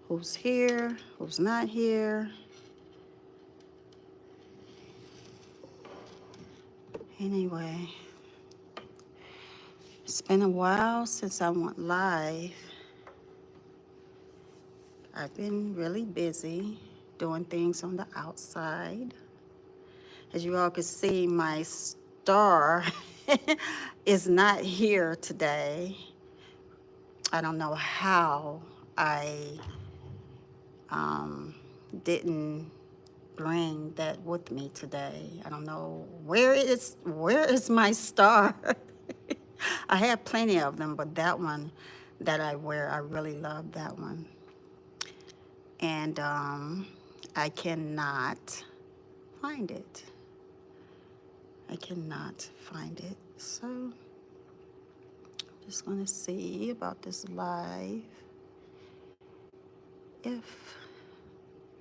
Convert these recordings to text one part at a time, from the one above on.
who's here, who's not here. Anyway, it's been a while since I went live. I've been really busy doing things on the outside. As you all can see, my star is not here today. I don't know how I um, didn't bring that with me today. I don't know where is my star? I have plenty of them, but that one that I wear, I really love that one. And I cannot find it. I cannot find it. So I'm just gonna see about this live if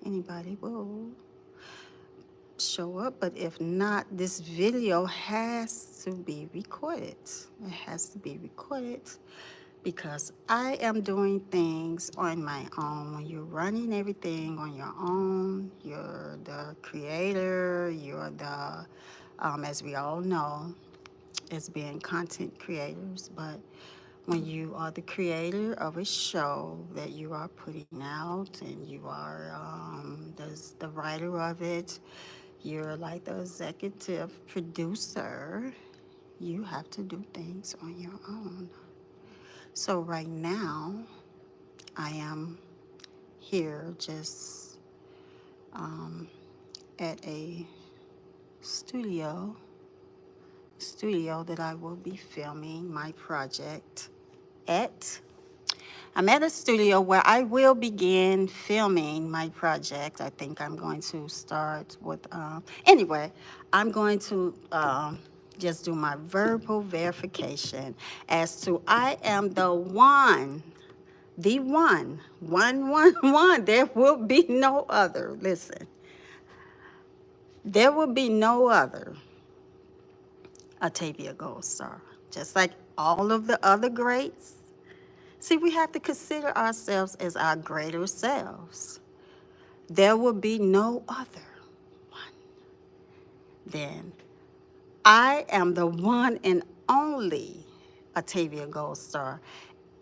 anybody will show up, but if not, this video has to be recorded. It has to be recorded because I am doing things on my own. When you're running everything on your own, you're the creator, you're the, as we all know, as being content creators, but when you are the creator of a show that you are putting out and you are the writer of it, you're like the executive producer, you have to do things on your own. So right now, I am here just at a studio, that I will be filming my project at. I'm at a studio where I will begin filming my project. I think I'm going to start with, anyway, I'm going to just do my verbal verification as to I am the one, one. There will be no other. Listen, there will be no other Atavia Goldstar. Just like all of the other greats. See, we have to consider ourselves as our greater selves. There will be no other one. Then I am the one and only Atavia Goldstar.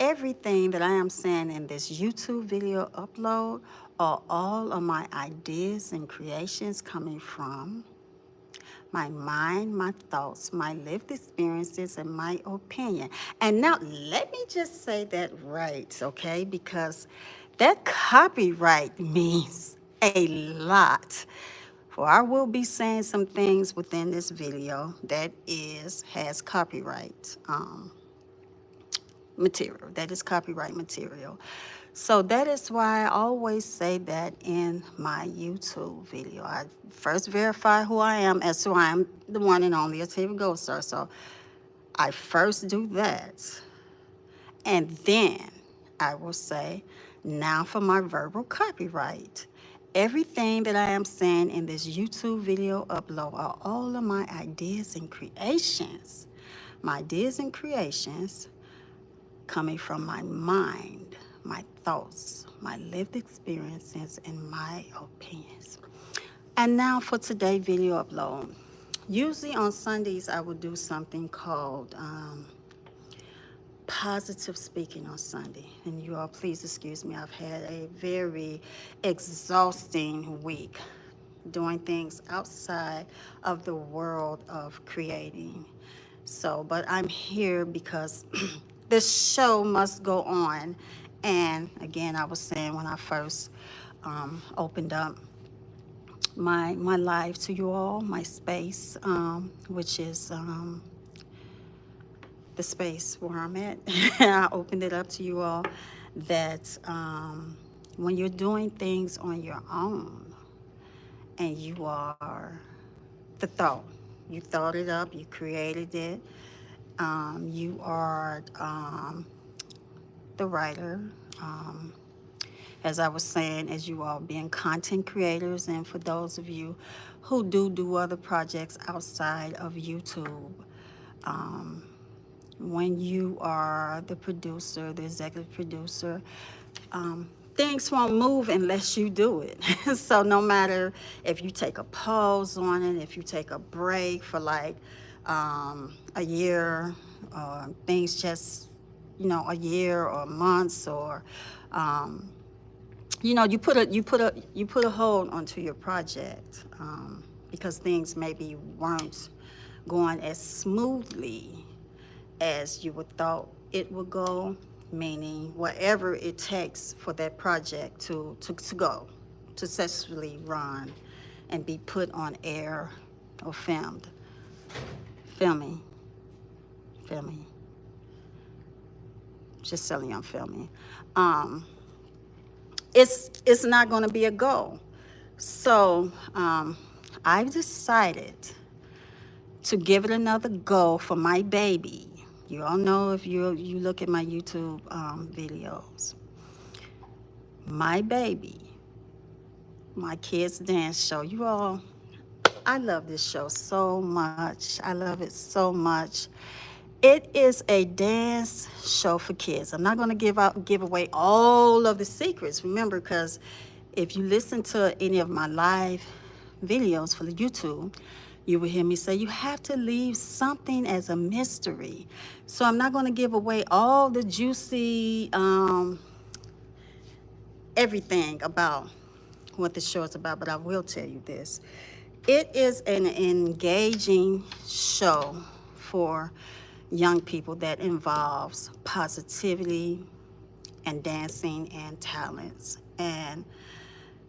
Everything that I am saying in this YouTube video upload are all of my ideas and creations coming from my mind, my thoughts, my lived experiences, and my opinion. And now let me just say that right, okay? Because that copyright means a lot. For I will be saying some things within this video that has copyright material. That is copyright material. So that is why I always say that in my YouTube video. I first verify who I am as to I am the one and only Atavia Goldstar. So I first do that. And then I will say, now for my verbal copyright. Everything that I am saying in this YouTube video upload are all of my ideas and creations. My ideas and creations coming from my mind, my thoughts, my lived experiences, and my opinions. And now for today's video upload. Usually on Sundays, I will do something called positive speaking on Sunday. And you all, please excuse me, I've had a very exhausting week doing things outside of the world of creating. So, but I'm here because this show must go on. And again, I was saying when I first opened up my life to you all, my space, which is the space where I'm at. I opened it up to you all that when you're doing things on your own and you are the thought, you thought it up, you created it, you are the writer. As I was saying, as you all being content creators, and for those of you who do other projects outside of YouTube, when you are the producer, the executive producer, things won't move unless you do it. So no matter if you take a pause on it, if you take a break for like a year, or things just, a year or months, or you put a hold onto your project, because things maybe weren't going as smoothly as you would thought it would go, meaning whatever it takes for that project to go, to successfully run and be put on air or filming, filming, just selling on filming. Um, it's not going to be a go. So I've decided to give it another go for my baby. You all know, if you look at my YouTube videos, my baby, my kids dance show. You all, I love this show so much. I love it so much. It is a dance show for kids. I'm not going to give away all of the secrets. Remember, because if you listen to any of my live videos for the YouTube, you will hear me say you have to leave something as a mystery. So I'm not going to give away all the juicy everything about what the show is about, but I will tell you this. It is an engaging show for young people that involves positivity and dancing and talents. And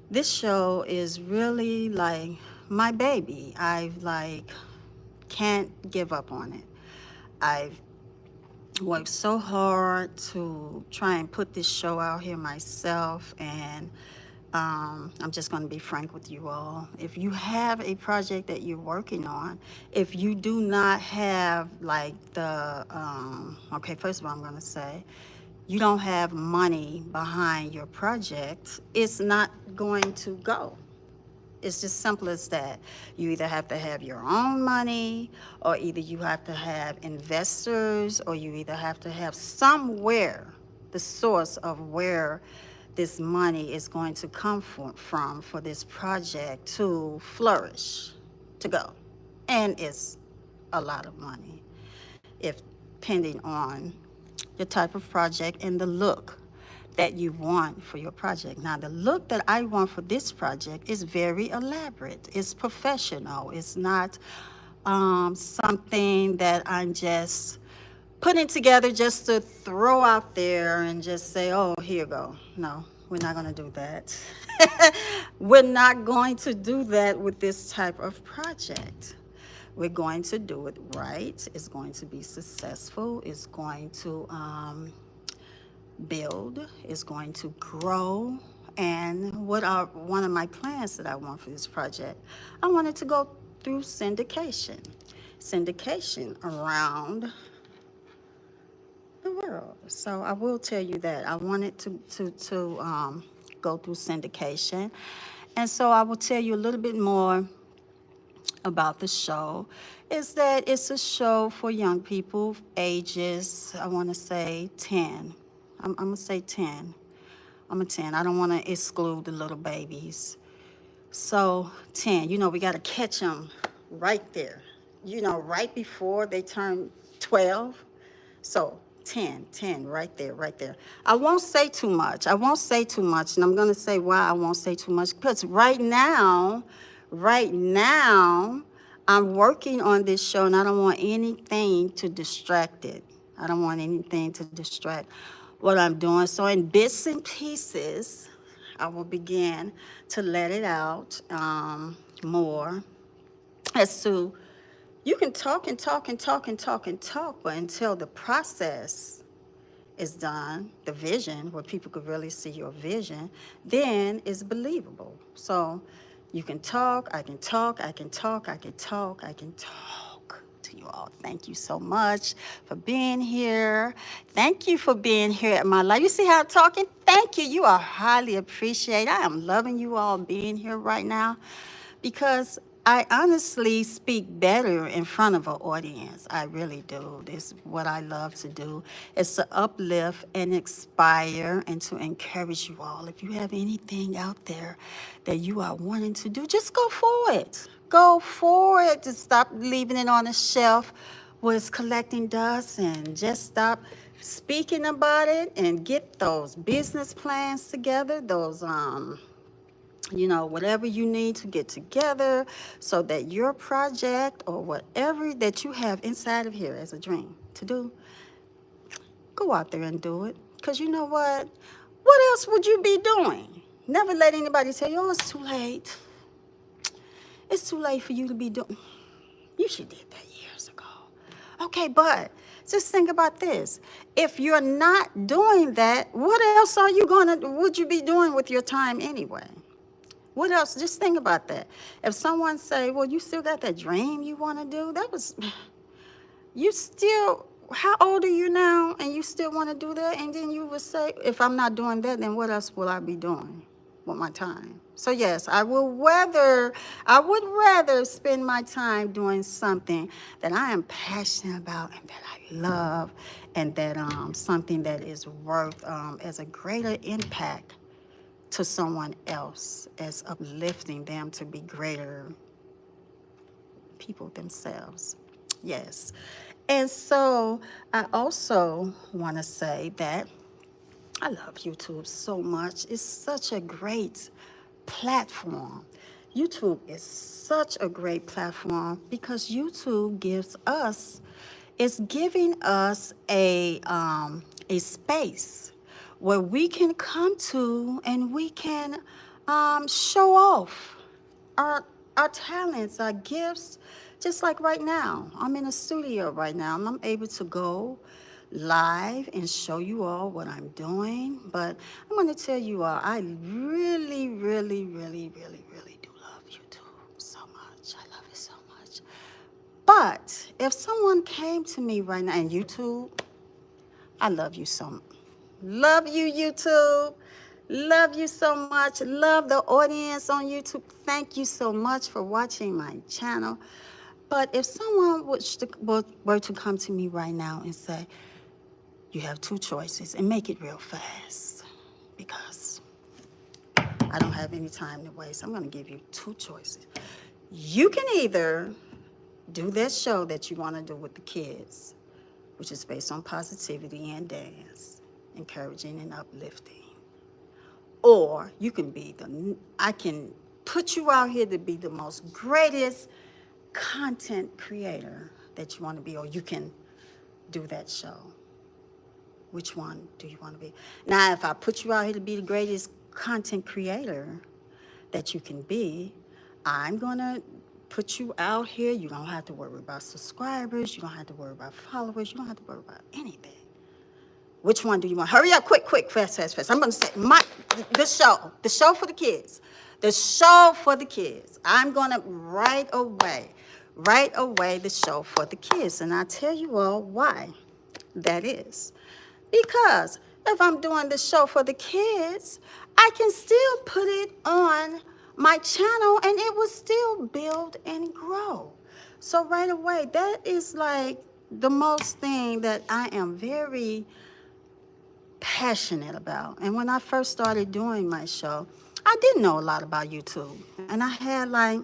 this show is really like my baby. I've like can't give up on it. I've worked so hard to try and put this show out here myself, and I'm just going to be frank with you all. If you have a project that you're working on, if you do not have like okay, first of all, I'm going to say, you don't have money behind your project, it's not going to go. It's just simple as that. You either have to have your own money, or either you have to have investors, or you either have to have somewhere the source of where this money is going to come from for this project to flourish, to go. And it's a lot of money, if depending on the type of project and the look that you want for your project. Now, the look that I want for this project is very elaborate. It's professional. It's not something that I'm just putting together just to throw out there and just say, oh, here you go. No, we're not going to do that. We're not going to do that with this type of project. We're going to do it right. It's going to be successful. It's going to build, is going to grow. And what are one of my plans that I want for this project? I want it to go through syndication around the world. So I will tell you that I want it to go through syndication. And so I will tell you a little bit more about the show. Is that it's a show for young people, ages, I want to say 10. I'm going to say 10. I'm a 10. I don't want to exclude the little babies. So 10, we got to catch them right there, right before they turn 12. So 10, right there, right there. I won't say too much. And I'm going to say why I won't say too much. Because right now, I'm working on this show, and I don't want anything to distract it. I don't want anything to distract what I'm doing. So in bits and pieces, I will begin to let it out more, as to, you can talk and talk and talk and talk and talk, but until the process is done, the vision, where people could really see your vision, then it's believable. So you can talk, I can talk, I can talk, I can talk, I can talk to you all. Thank you so much for being here. Thank you for being here at my life. You see how I'm talking? Thank you. You are highly appreciated. I am loving you all being here right now, because I honestly speak better in front of an audience. I really do. This is what I love to do. It's to uplift and inspire and to encourage you all. If you have anything out there that you are wanting to do, just go for it. Go for it. Just stop leaving it on a shelf where it's collecting dust, and just stop speaking about it and get those business plans together, those whatever you need to get together so that your project or whatever that you have inside of here as a dream to do, go out there and do it. Because you know what? What else would you be doing? Never let anybody tell you, oh, it's too late. It's too late for you to be doing. You should did that years ago. Okay, but just think about this. If you're not doing that, what else would you be doing with your time anyway? What else? Just think about that. If someone say, well, you still got that dream you want to do, you still, how old are you now and you still want to do that? And then you would say, if I'm not doing that, then what else will I be doing with my time? So yes, I would rather spend my time doing something that I am passionate about and that I love, and that something that is worth as a greater impact to someone else, as uplifting them to be greater people themselves. Yes. And so I also want to say that I love YouTube so much. It's such a great platform. YouTube is such a great platform because YouTube is giving us a space where we can come to and we can show off our our talents, our gifts. Just like right now, I'm in a studio right now, and I'm able to go live and show you all what I'm doing. But I'm going to tell you all, I really, really, really, really, really do love YouTube so much. I love it so much. But if someone came to me right now, and YouTube, I love you so much. Love you, YouTube. Love you so much. Love the audience on YouTube. Thank you so much for watching my channel. But if someone were to come to me right now and say, you have two choices, and make it real fast because I don't have any time to waste. I'm going to give you two choices. You can either do that show that you want to do with the kids, which is based on positivity and dance, encouraging and uplifting. Or you can I can put you out here to be the most greatest content creator that you want to be, or you can do that show. Which one do you want to be? Now, if I put you out here to be the greatest content creator that you can be, I'm going to put you out here. You don't have to worry about subscribers. You don't have to worry about followers. You don't have to worry about anything. Which one do you want? Hurry up, quick, fast. I'm going to say the show for the kids. The show for the kids. I'm going to right away the show for the kids. And I'll tell you all why that is. Because if I'm doing the show for the kids, I can still put it on my channel and it will still build and grow. So right away, that is like the most thing that I am very passionate about. And when I first started doing my show, I didn't know a lot about YouTube. And I had like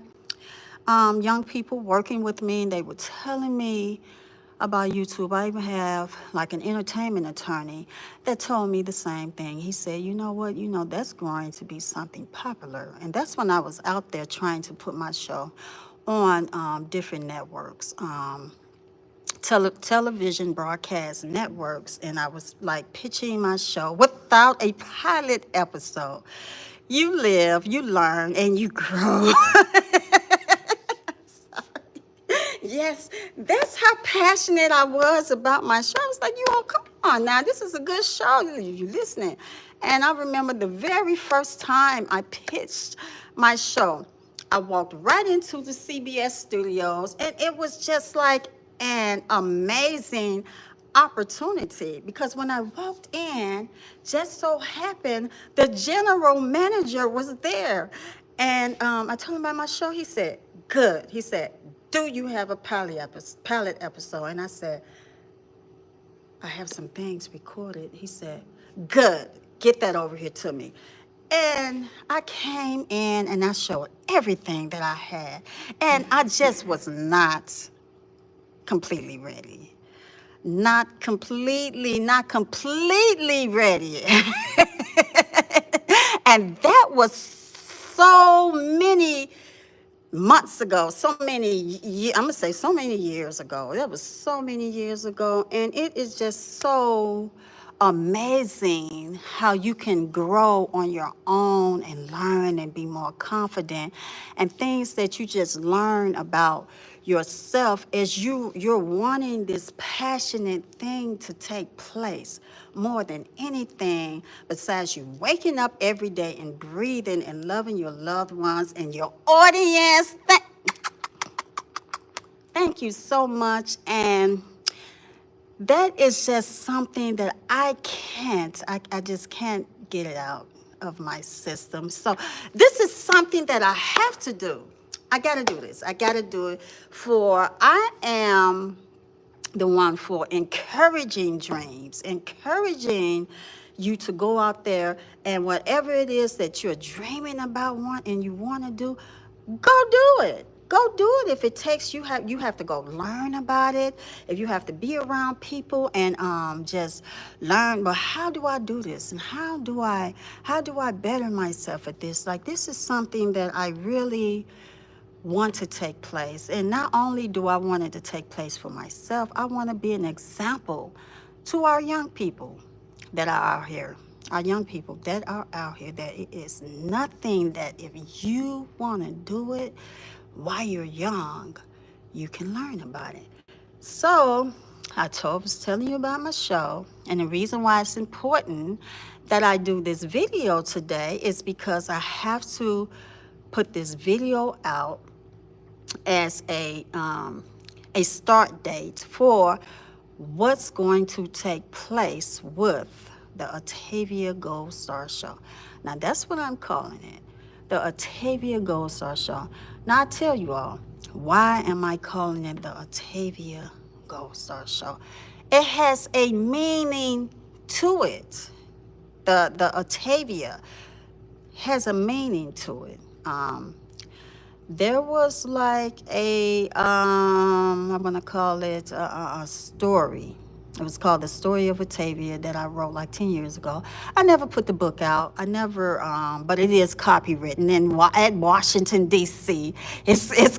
young people working with me, and they were telling me about YouTube. I even have like an entertainment attorney that told me the same thing. He said, you know what, that's going to be something popular. And that's when I was out there trying to put my show on different networks. Television broadcast networks, and I was like pitching my show without a pilot episode. You live, you learn, and you grow. Yes, that's how passionate I was about my show. I was like, you all, come on now, this is a good show. You listening. And I remember the very first time I pitched my show, I walked right into the CBS studios, and it was just like an amazing opportunity, because when I walked in, just so happened the general manager was there, And I told him about my show. He said, good. He said, do you have a pilot episode? And I said, I have some things recorded. He said, good. Get that over here to me. And I came in and I showed everything that I had. And I just was not completely ready. Not completely ready. And that was so many months ago, I'm gonna say so many years ago. That was so many years ago, and it is just so amazing how you can grow on your own and learn and be more confident, and things that you just learn about yourself as you're wanting this passionate thing to take place more than anything besides you waking up every day and breathing and loving your loved ones and your audience. Thank you so much. And that is just something that I just can't get it out of my system. So this is something that I have to do. I got to do this. I got to do it for I am the one for encouraging dreams, encouraging you to go out there and whatever it is that you're dreaming about and you want to do, go do it. Go do it. If it takes you have to go learn about it. If you have to be around people and just learn, but how do I do this and how do I better myself at this? Like this is something that I really want to take place. And not only do I want it to take place for myself, I want to be an example to our young people that are out here. Our young people that are out here, that it is nothing that if you want to do it while you're young, you can learn about it. So was telling you about my show, and the reason why it's important that I do this video today is because I have to put this video out as a start date for what's going to take place with the Atavia Goldstar Show. Now that's what I'm calling it, the Atavia Goldstar Show. Now I tell you all, why am I calling it the Atavia Goldstar Show? It has a meaning to it. The Atavia has a meaning to it. There was like I'm gonna call it a story. It was called The Story of Atavia that I wrote like 10 years ago. I never put the book out. I never, but it is copywritten at Washington, D.C. It's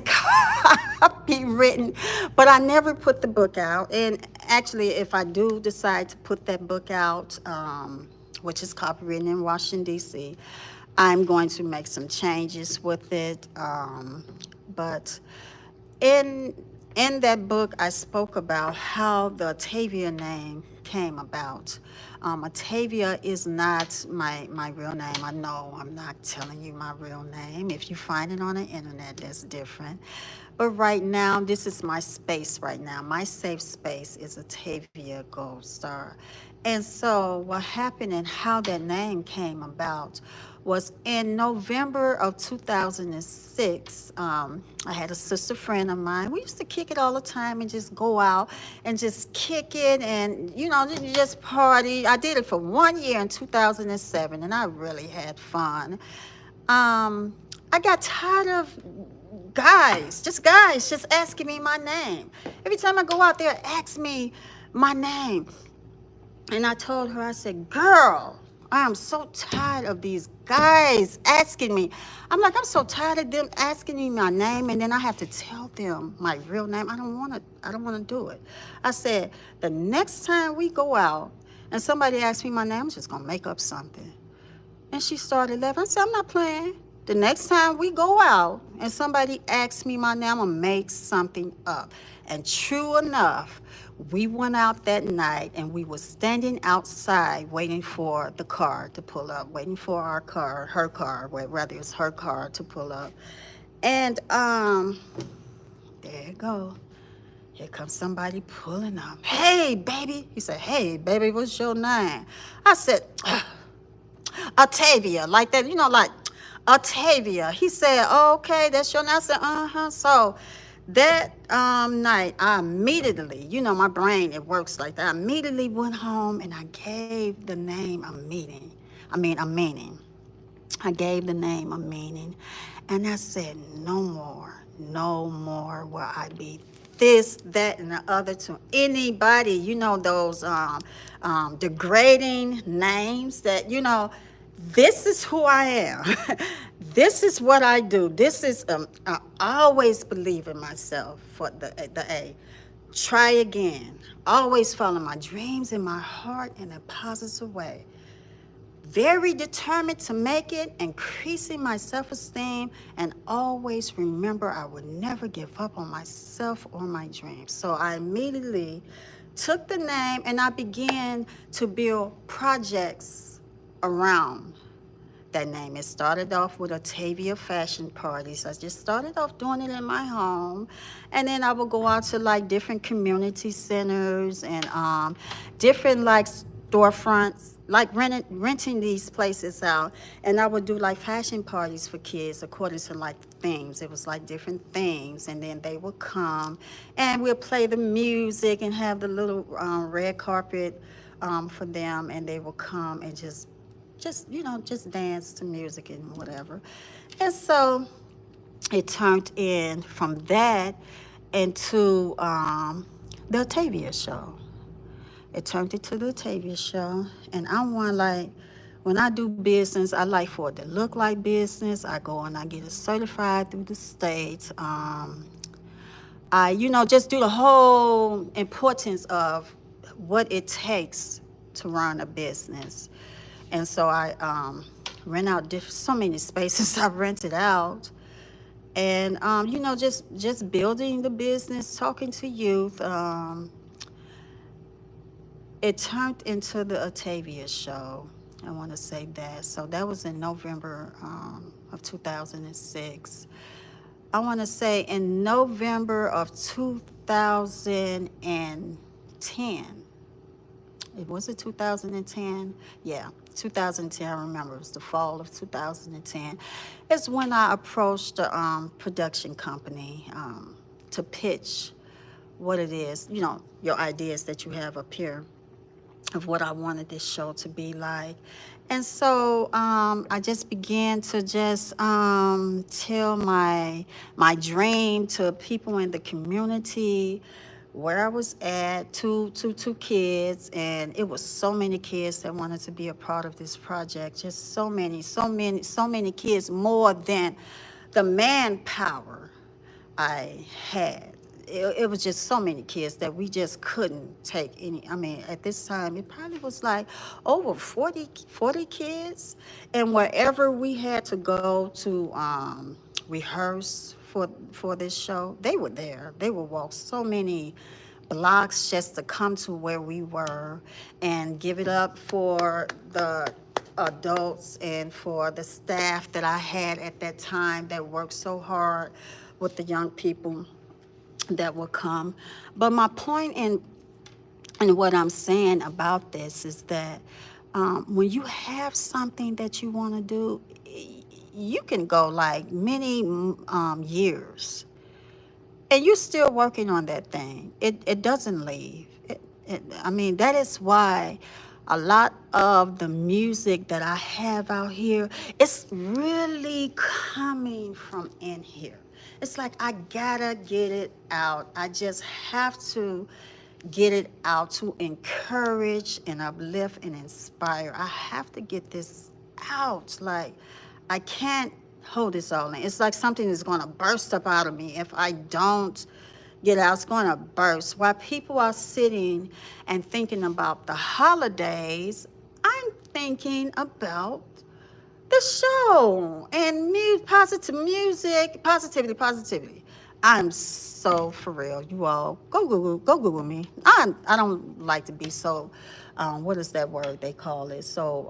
copywritten, but I never put the book out. And actually, if I do decide to put that book out, which is copywritten in Washington, D.C., I'm going to make some changes with it. But in that book, I spoke about how the Atavia name came about. Atavia is not my real name. I know I'm not telling you my real name. If you find it on the internet, that's different. But right now, this is my space right now. My safe space is Atavia Goldstar. And so what happened and how that name came about was in November of 2006. I had a sister friend of mine. We used to kick it all the time and just go out and just kick it and, just party. I did it for 1 year in 2007, and I really had fun. I got tired of guys just asking me my name. Every time I go out there, ask me my name. And I told her, I said, girl, I am so tired of these guys asking me. I'm so tired of them asking me my name, and then I have to tell them my real name. I don't want to do it. I said, the next time we go out and somebody asks me my name, I'm just going to make up something. And she started laughing. I said, I'm not playing. The next time we go out and somebody asks me my name, I'm going to make something up. And true enough, we went out that night and we were standing outside waiting for the car to pull up, waiting for her car, rather it's her car to pull up. And there you go. Here comes somebody pulling up. Hey, baby. He said, hey, baby, what's your name? I said, Atavia, like that, like Atavia. He said, oh, okay, that's your name. I said, uh-huh. So that night, I immediately, my brain, it works like that. I immediately went home and I gave the name a meaning. A meaning. I gave the name a meaning. And I said, no more, no more will I be this, that, and the other to anybody. Those degrading names that, this is who I am. This is what I do. This is, I always believe in myself for the A. Try again. Always follow my dreams in my heart in a positive way, very determined to make it, increasing my self esteem, and always remember I would never give up on myself or my dreams. So I immediately took the name and I began to build projects around that name. It started off with Atavia fashion parties. I just started off doing it in my home, and then I would go out to like different community centers and different like storefronts, like renting these places out, and I would do like fashion parties for kids according to like themes. It was like different themes, and then they would come, and we'll play the music and have the little red carpet for them, and they will come and just dance to music and whatever. And so it turned in from that into the Atavia show. It turned into the Atavia show. And I'm one like, when I do business, I like for it to look like business. I go and I get it certified through the states. I, just do the whole importance of what it takes to run a business. And so I rent out so many spaces I rented out, and just building the business, talking to youth. It turned into the Atavia show. I want to say that. So that was in November of 2006. I want to say in November of 2010. It was it 2010? Yeah, 2010. I remember it was the fall of 2010. It's when I approached the production company to pitch what it is, your ideas that you have up here of what I wanted this show to be like. And so I just began to just tell my dream to people in the community where I was at, two kids, and it was so many kids that wanted to be a part of this project. Just so many kids, more than the manpower I had. It was just so many kids that we just couldn't take any. At this time, it probably was like over 40 kids. And wherever we had to go to rehearse for this show, they were there. They would walk so many blocks just to come to where we were and give it up for the adults and for the staff that I had at that time that worked so hard with the young people that will come. But my point in what I'm saying about this is that when you have something that you want to do, you can go like many years, and you're still working on that thing. It doesn't leave. That is why a lot of the music that I have out here, it's really coming from in here. It's like I gotta get it out. I just have to get it out to encourage and uplift and inspire. I have to get this out. Like, I can't hold this all in. It's like something is going to burst up out of me if I don't get out. It's going to burst. While people are sitting and thinking about the holidays, I'm thinking about the show and positive music, positivity. I'm so for real. You all go Google me. I don't like to be so. What is that word they call it? So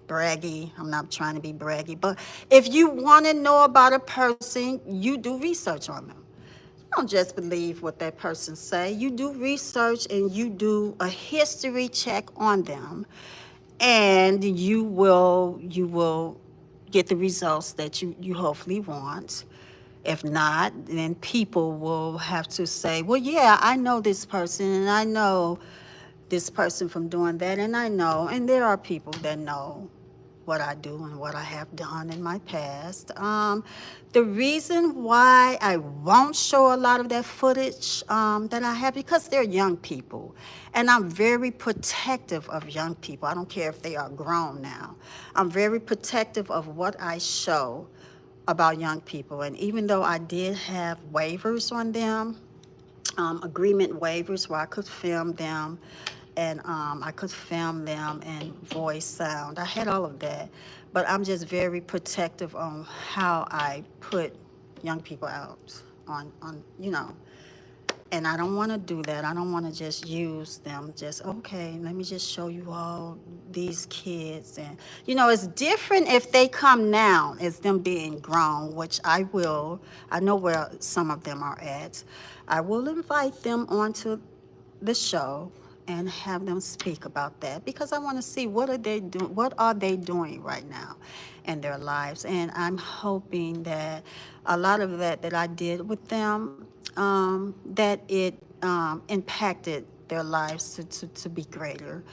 braggy. I'm not trying to be braggy, but if you want to know about a person, you do research on them. You don't just believe what that person say. You do research and you do a history check on them, and you will get the results that you hopefully want. If not, then people will have to say, well, yeah, I know this person and I know this person from doing that, and I know, and there are people that know what I do and what I have done in my past. The reason why I won't show a lot of that footage that I have, because they're young people, and I'm very protective of young people. I don't care if they are grown now. I'm very protective of what I show about young people, and even though I did have waivers on them, agreement waivers where I could film them, and I could film them and voice sound. I had all of that, but I'm just very protective on how I put young people out on and I don't want to do that. I don't want to just use them. Just okay. Let me just show you all these kids, and it's different if they come now as them being grown, which I will. I know where some of them are at. I will invite them onto the show and have them speak about that, because I want to see what are they doing right now in their lives. And I'm hoping that a lot of that I did with them, that it impacted their lives to be greater.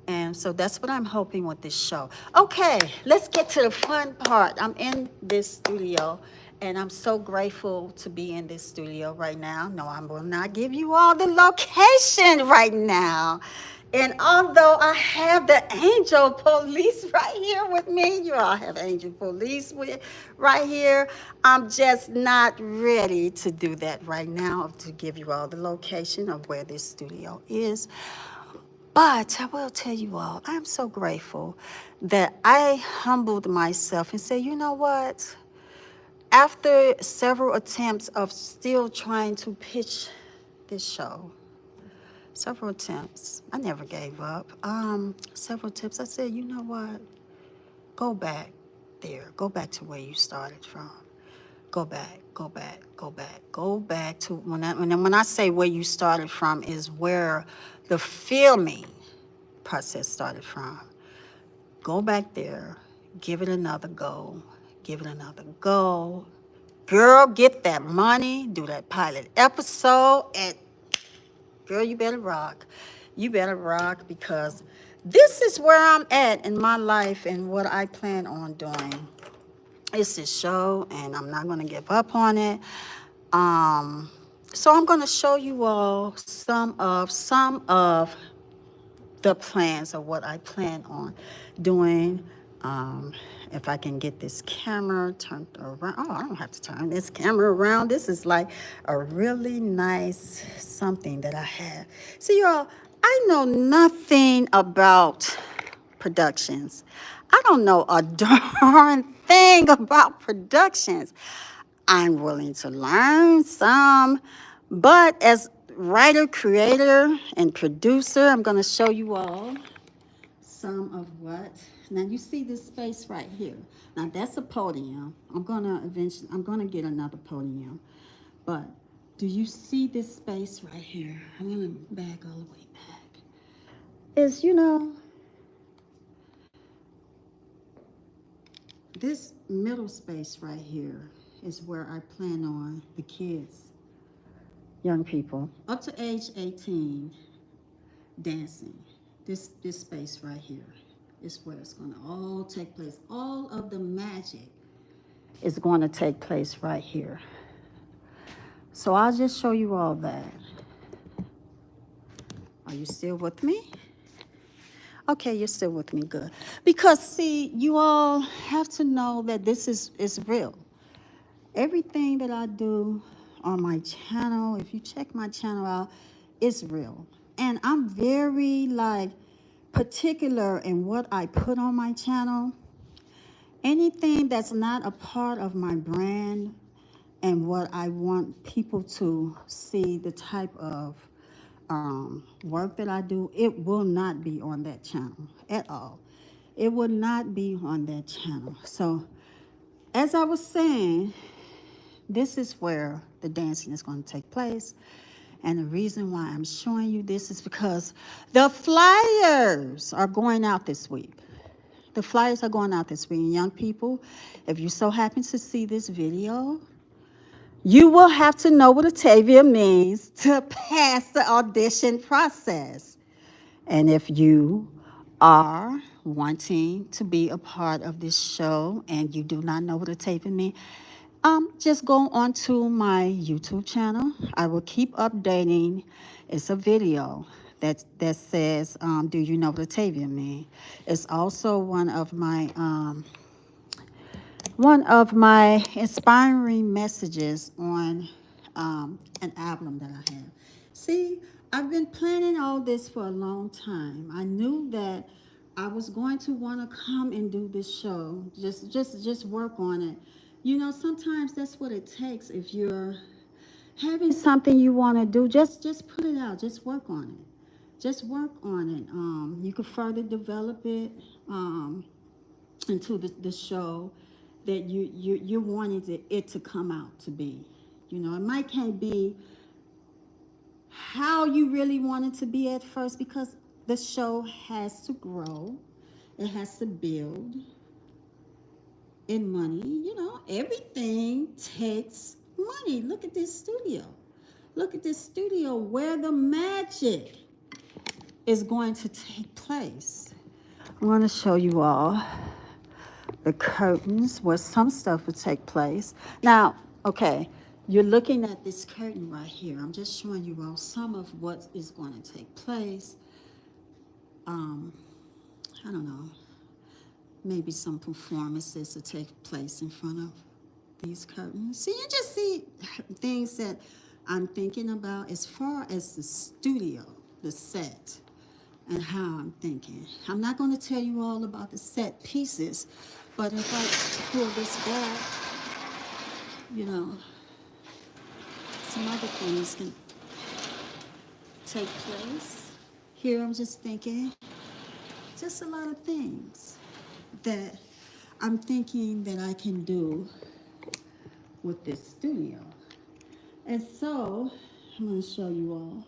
And so that's what I'm hoping with this show. Okay, let's get to the fun part. I'm in this studio, and I'm so grateful to be in this studio right now. No, I will not give you all the location right now. And although I have the angel police right here with me, you all have angel police right here, I'm just not ready to do that right now, to give you all the location of where this studio is. But I will tell you all, I'm so grateful that I humbled myself and said, you know what? After several attempts of still trying to pitch this show, several attempts, I never gave up. Several attempts, I said, you know what? Go back there. Go back to where you started from. Go back, go back, go back, go back to when I say where you started from is where the filming process started from. Go back there, give it another go, give it another go. Girl, get that money, do that pilot episode, and girl, you better rock. You better rock, because this is where I'm at in my life and what I plan on doing. It's this show, and I'm not going to give up on it. Um, so I'm going to show you all some of the plans of what I plan on doing. Um, if I can get this camera turned around. Oh, I don't have to turn this camera around. This is like a really nice something that I have. See, y'all, I know nothing about productions. I don't know a darn thing about productions. I'm willing to learn some, but as writer, creator, and producer, I'm going to show you all some of what. Now you see this space right here. Now that's a podium. I'm gonna get another podium. But do you see this space right here? I'm gonna back all the way back. Is this middle space right here is where I plan on the kids, young people, up to age 18, dancing. This space right here is where it's going to all take place. All of the magic is going to take place right here. So I'll just show you all that. Are you still with me? Okay, you're still with me. Good. Because see, you all have to know that this is real. Everything that I do on my channel, if you check my channel out, it's real. And I'm very particular in what I put on my channel. Anything that's not a part of my brand and what I want people to see, the type of work that I do, it will not be on that channel at all. It will not be on that channel. So, as I was saying, this is where the dancing is going to take place. And the reason why I'm showing you this is because the flyers are going out this week. The flyers are going out this week. Young people, if you so happen to see this video, you will have to know what Atavia means to pass the audition process. And if you are wanting to be a part of this show and you do not know what Atavia means, just go onto my YouTube channel. I will keep updating. It's a video that says, "Do you know what Atavia means?" It's also one of my inspiring messages on an album that I have. See, I've been planning all this for a long time. I knew that I was going to want to come and do this show, just work on it. You know, sometimes that's what it takes. If you're having something you want to do, just put it out. Just work on it. Just work on it. You can further develop it. Into the show that you wanted it to come out to be. You know, it might can't be how you really want it to be at first because the show has to grow, it has to build in money. You know, everything takes money. Look at this studio. Look at this studio where the magic is going to take place. I want to show you all the curtains where some stuff would take place. Now, okay, you're looking at this curtain right here. I'm just showing you all some of what is going to take place. I don't know, maybe some performances to take place in front of these curtains. See, you just see things that I'm thinking about as far as the studio, the set, and how I'm thinking. I'm not going to tell you all about the set pieces, but if I pull this back, you know, some other things can take place. Here I'm just thinking, just a lot of things that I'm thinking that I can do with this studio. And so, I'm going to show you all,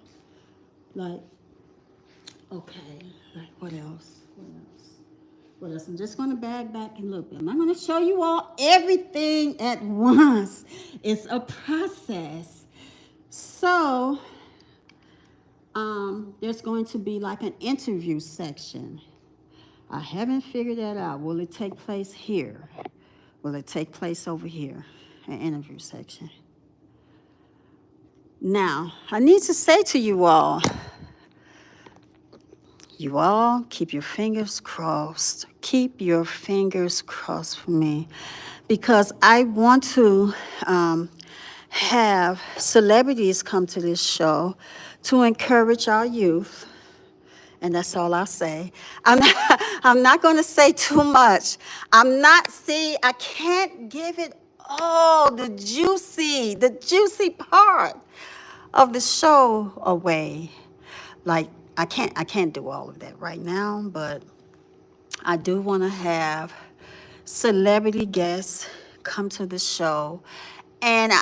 like, okay, like what else? What else? What else? I'm just going to back and look. I'm not going to show you all everything at once. It's a process. So, there's going to be like an interview section. I haven't figured that out. Will it take place here? Will it take place over here? An interview section. Now, I need to say to you all keep your fingers crossed. Keep your fingers crossed for me because I want to have celebrities come to this show to encourage our youth. And that's all I'll say. I'm not going to say too much. I can't give it all the juicy part of the show away. Like, I can't do all of that right now, but I do want to have celebrity guests come to the show. And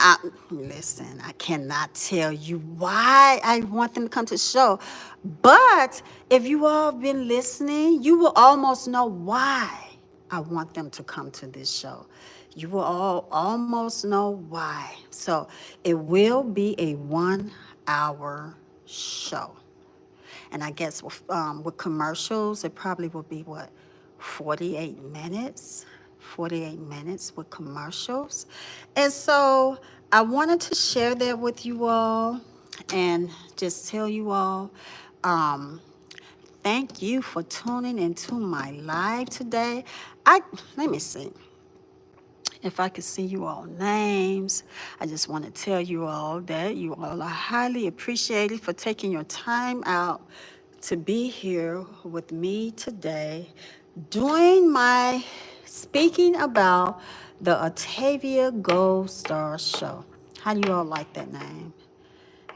listen, I cannot tell you why I want them to come to the show. But if you all have been listening, you will almost know why I want them to come to this show. You will all almost know why. So it will be a 1 hour show. And I guess with commercials, it probably will be, 48 minutes? 48 minutes with commercials. And so I wanted to share that with you all and just tell you all, thank you for tuning into my live today. Let me see if I could see you all names. I just want to tell you all that you all are highly appreciated for taking your time out to be here with me today doing my speaking about the Atavia Goldstar show. How do you all like that name?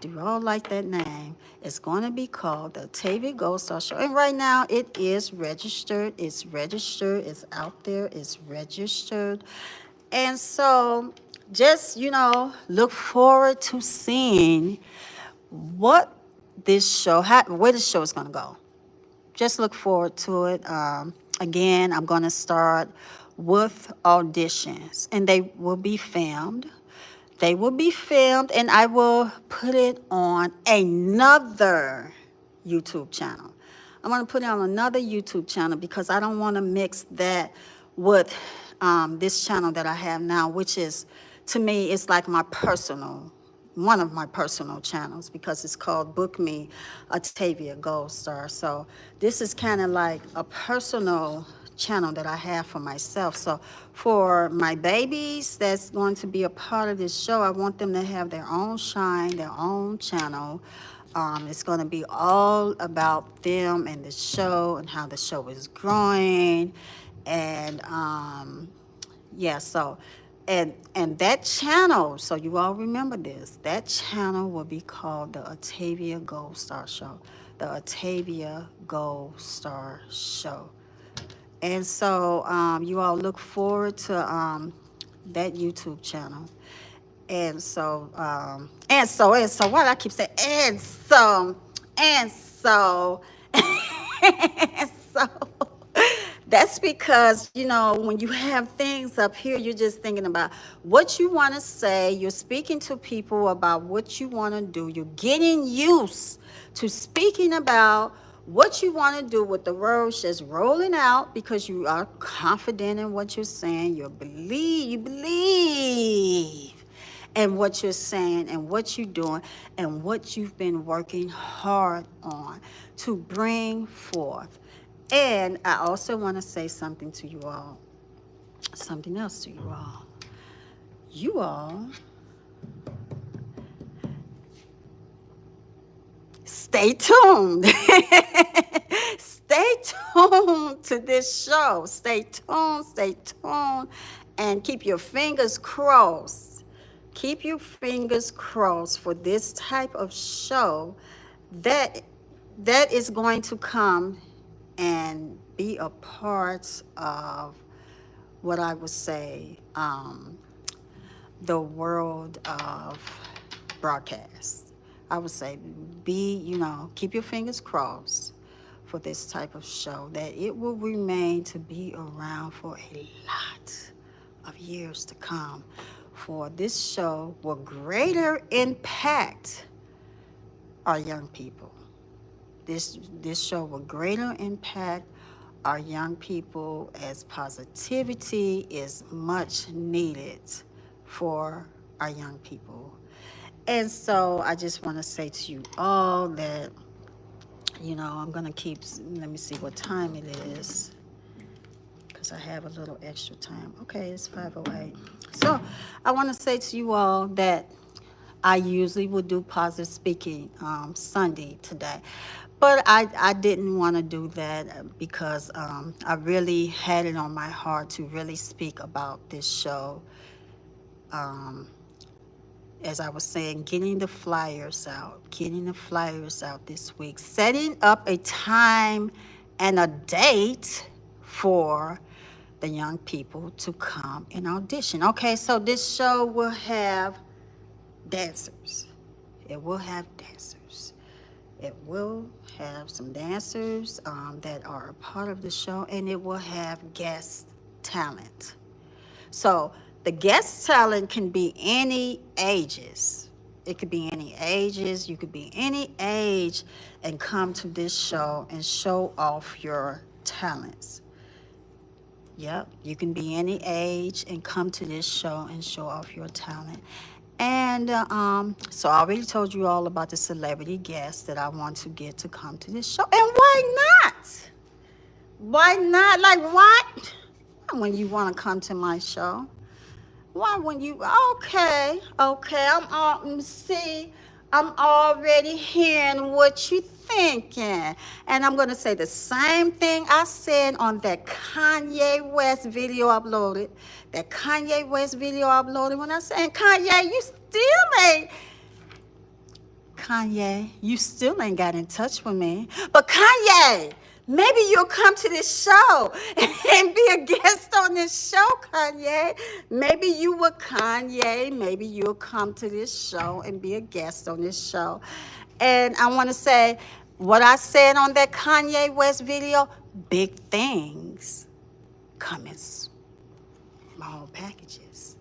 Do you all like that name? It's going to be called the Atavia Goldstar show. And right now it is registered. It's registered. It's out there. It's registered. And so just, look forward to seeing what where this show is going to go. Just look forward to it. Again, I'm going to start with auditions, and they will be filmed. They will be filmed, and I will put it on another YouTube channel. I'm going to put it on another YouTube channel because I don't want to mix that with this channel that I have now, which is, to me, it's like my personal, one of my personal channels, because it's called Book Me Atavia Goldstar. So this is kind of like a personal channel that I have for myself. So for my babies that's going to be a part of this show, I want them to have their own shine, their own channel. It's going to be all about them and the show and how the show is growing. And yeah, so and that channel, so you all remember this, that channel will be called the Atavia Gold Star Show. The Atavia Gold Star Show. And so you all look forward to that YouTube channel. And so, what I keep saying, and so, and so, that's because, when you have things up here, you're just thinking about what you want to say. You're speaking to people about what you want to do. You're getting used to speaking about what you want to do with the words just rolling out because you are confident in what you're saying. You believe and what you're saying and what you're doing and what you've been working hard on to bring forth. And I also want to say something to you all, something else to you all. You all stay tuned. Stay tuned to this show. Stay tuned, and keep your fingers crossed. Keep your fingers crossed for this type of show that is going to come and be a part of what I would say the world of broadcast. I would say keep your fingers crossed for this type of show, that it will remain to be around for a lot of years to come. For this show will greater impact our young people. This show will greater impact our young people, as positivity is much needed for our young people. And so I just want to say to you all that, I'm going to let me see what time it is, because I have a little extra time. Okay, it's 5:08. So I want to say to you all that I usually would do positive speaking Sunday today. But I didn't want to do that because I really had it on my heart to really speak about this show. Um, as I was saying, getting the flyers out this week, setting up a time and a date for the young people to come and audition. Okay, so this show will have dancers. It will have dancers. It will have some dancers that are a part of the show, and it will have guest talent. So the guest talent can be any ages. It could be any ages. You could be any age and come to this show and show off your talents. Yep, you can be any age and come to this show and show off your talent. And so I already told you all about the celebrity guests that I want to get to come to this show. And why not? Why not? Like, what? When you want to come to my show? Why when you, okay, I'm already hearing what you thinking. And I'm going to say the same thing I said on that Kanye West video uploaded. That Kanye West video uploaded when I said, Kanye, you still ain't got in touch with me. But Kanye, maybe you'll come to this show and be a guest on this show, Kanye. Maybe you'll come to this show and be a guest on this show. And I want to say, what I said on that Kanye West video, big things come in small packages.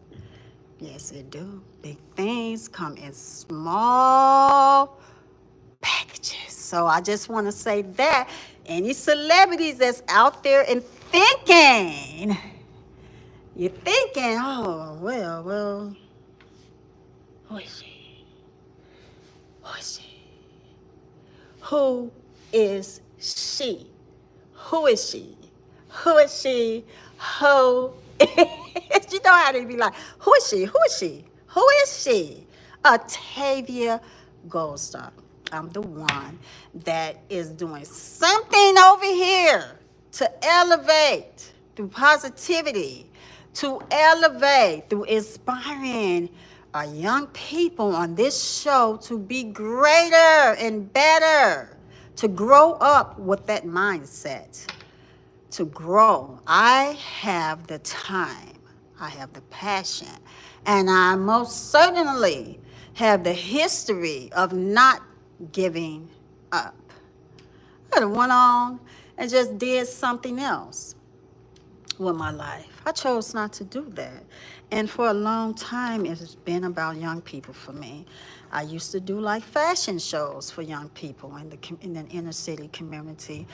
Yes, it do. Big things come in small packages. So I just want to say that any celebrities that's out there and thinking, you're thinking, oh, well, who is she? Who is she? Who is she? Who is she? Who is she? Who is you know how they be like, who is she? Who is she? Who is she? Atavia Goldstar. I'm the one that is doing something over here to elevate through positivity, to elevate through inspiring our young people on this show to be greater and better, to grow up with that mindset, to grow. I have the time, I have the passion, and I most certainly have the history of not giving up. I could have went on and just did something else with my life. I chose not to do that. And for a long time, it's been about young people for me. I used to do like fashion shows for young people in the inner city community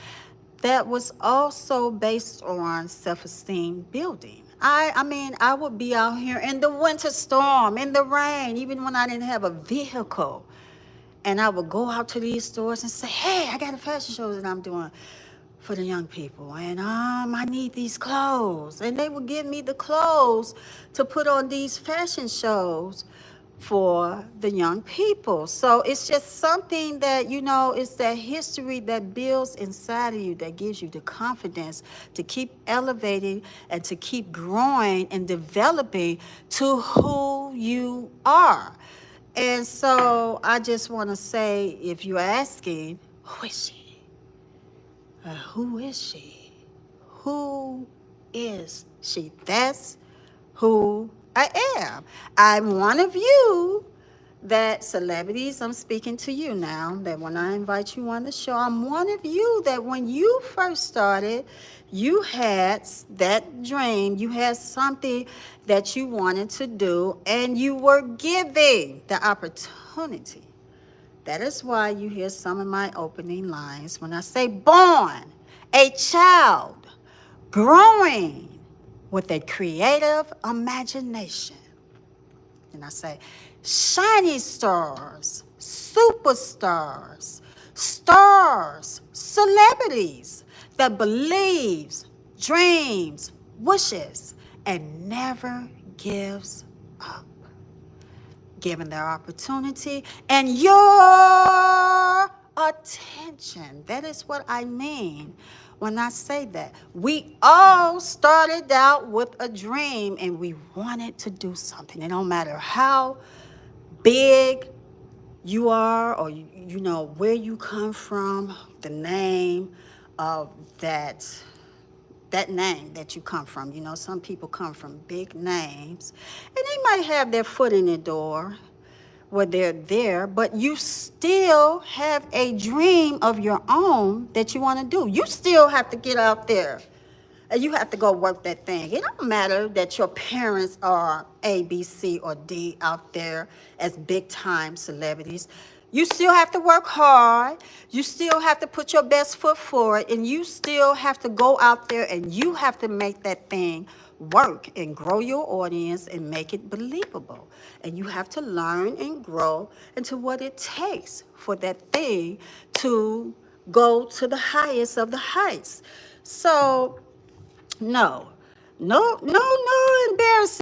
that was also based on self-esteem building. I mean, I would be out here in the winter storm, in the rain, even when I didn't have a vehicle. And I would go out to these stores and say, hey, I got a fashion show that I'm doing for the young people. And I need these clothes. And they would give me the clothes to put on these fashion shows for the young people. So it's just something that, it's that history that builds inside of you that gives you the confidence to keep elevating and to keep growing and developing to who you are. And so I just want to say, if you're asking, who is she? Who is she? Who is she? That's who I am. I'm one of you that celebrities, I'm speaking to you now, that when I invite you on the show, I'm one of you that when you first started, you had that dream, you had something that you wanted to do, and you were giving the opportunity. That is why you hear some of my opening lines when I say born, a child, growing with a creative imagination. And I say, shiny stars, superstars, stars, celebrities that believes, dreams, wishes, and never gives up. Given their opportunity and your attention. That is what I mean when I say that. We all started out with a dream and we wanted to do something. It don't matter how big you are or where you come from, the name of that name that you come from. Some people come from big names, and they might have their foot in the door where they're there, but you still have a dream of your own that you want to do. You still have to get out there and you have to go work that thing. It don't matter that your parents are A, B, C, or D out there as big time celebrities. You still have to work hard. You still have to put your best foot forward, and you still have to go out there and you have to make that thing work and grow your audience and make it believable. And you have to learn and grow into what it takes for that thing to go to the highest of the heights. So, no, no embarrassing.